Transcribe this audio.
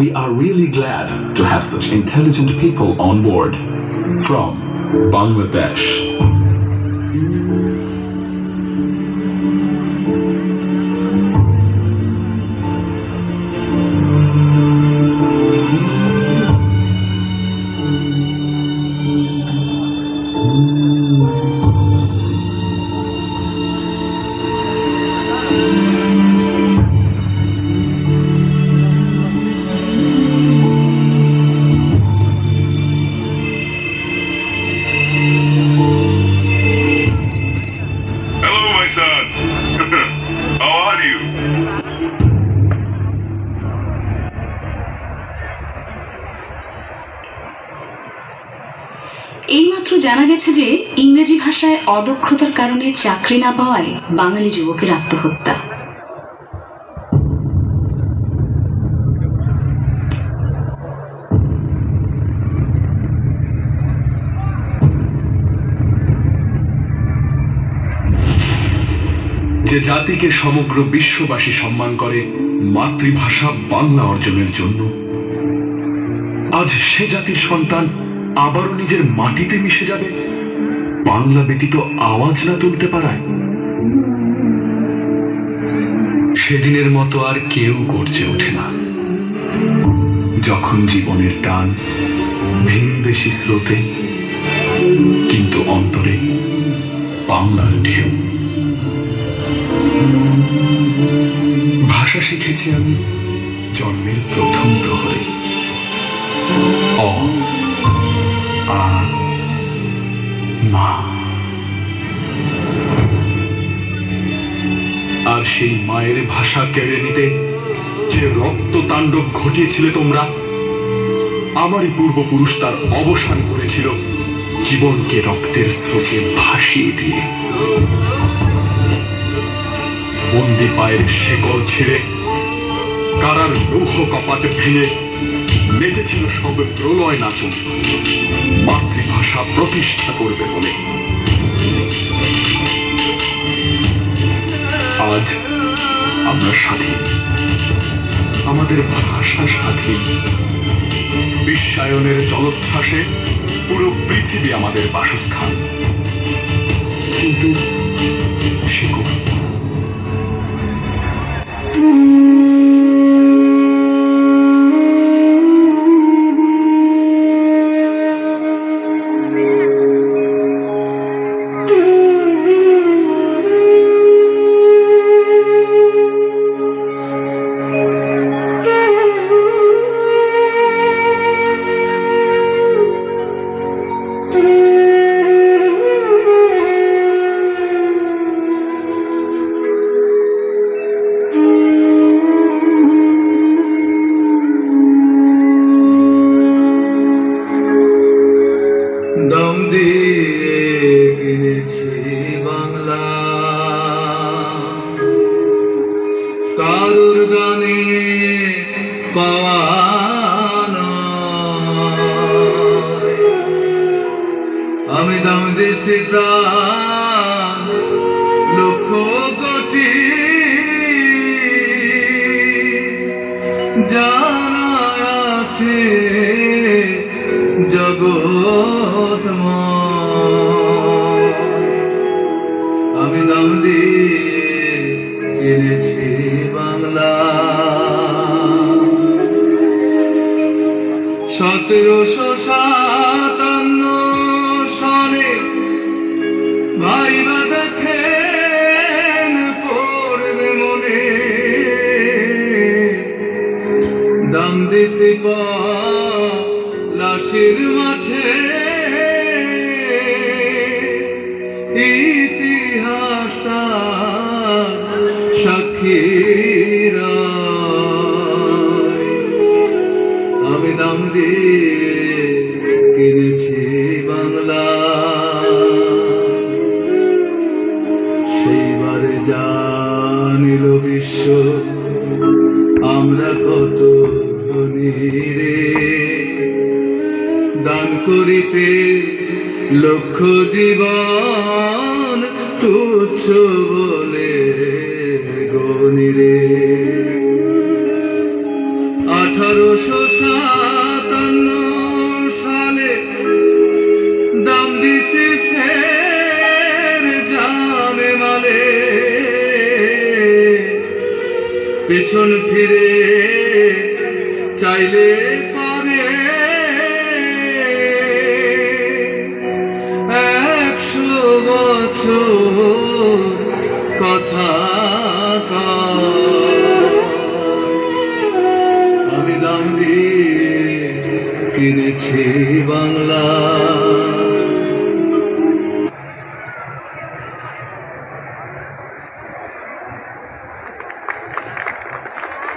We are really glad to have such intelligent people on board from Bangladesh. এইমাত্র জানা গেছে যে ইংরেজি ভাষায় অদক্ষতার কারণে চাকরি না পাওয়ায় বাঙালি যুবকের আত্মহত্যা। যে জাতিকে সমগ্র বিশ্ববাসী সম্মান করে মাতৃভাষা বাংলা অর্জনের জন্য, আজ সে জাতির সন্তান আবারও নিজের মাটিতে মিশে যাবে বাংলা ব্যতীত আওয়াজ না তুলতে পারায়। সেদিনের মতো আর কেউ গর্জে ওঠে না যখন জীবনের টান ভিনদেশী স্রোতে, কিন্তু অন্তরে বাংলার ঢেউ। ভাষা শিখেছি আমি জন্মের প্রথম প্রহরে, অ আ মা। আর সেই মায়ের ভাষা কেড়ে নিতে যে রক্ত তাণ্ডব ঘটিয়েছিলে তোমরা, আমারই পূর্বপুরুষ তার অবসান করেছিল জীবনকে রক্তের স্রোতে ভাসিয়ে দিয়ে। বন্দি পায়ের শেকল ছেড়ে কারার লৌহ কপাট ভেঙে নেচেছিল সব প্রলয় নাচন মাতৃভাষা প্রতিষ্ঠা করবে বলে। আজ আমরা স্বাধীন, আমাদের ভাষা স্বাধীন। বিশ্বায়নের জলোচ্ছ্বাসে পুরো পৃথিবী আমাদের বাসস্থান, কিন্তু সে দম দিয়ে কিনেছি বাংলা, কারুর গানে পাওয়া নয়। আমি দাম দিয়েছি প্রাণ লক্ষ কোটি, জানা আছে জগৎ। আমি দাম দিয়ে কিনেছি বাংলা। 1757 সনে ভাইবা দেখেন পড়বে মনে, দাম দিছি লাশের মাঠে। ইতিহাস সাক্ষী আমি দাম দিয়ে কিনেছি বাংলা। সেইবারে জানিল বিশ্ব আমরা কত ধনী রে, দান করিতে লক্ষ জীবন তুচ্ছ বলে গণিরে। 18 সালে দাম দিছি ফের জানে মালে, পেছন ফিরে চাইলে পারে 100 বছর কথা আমি দাম দিয়ে কিনেছি বাংলা।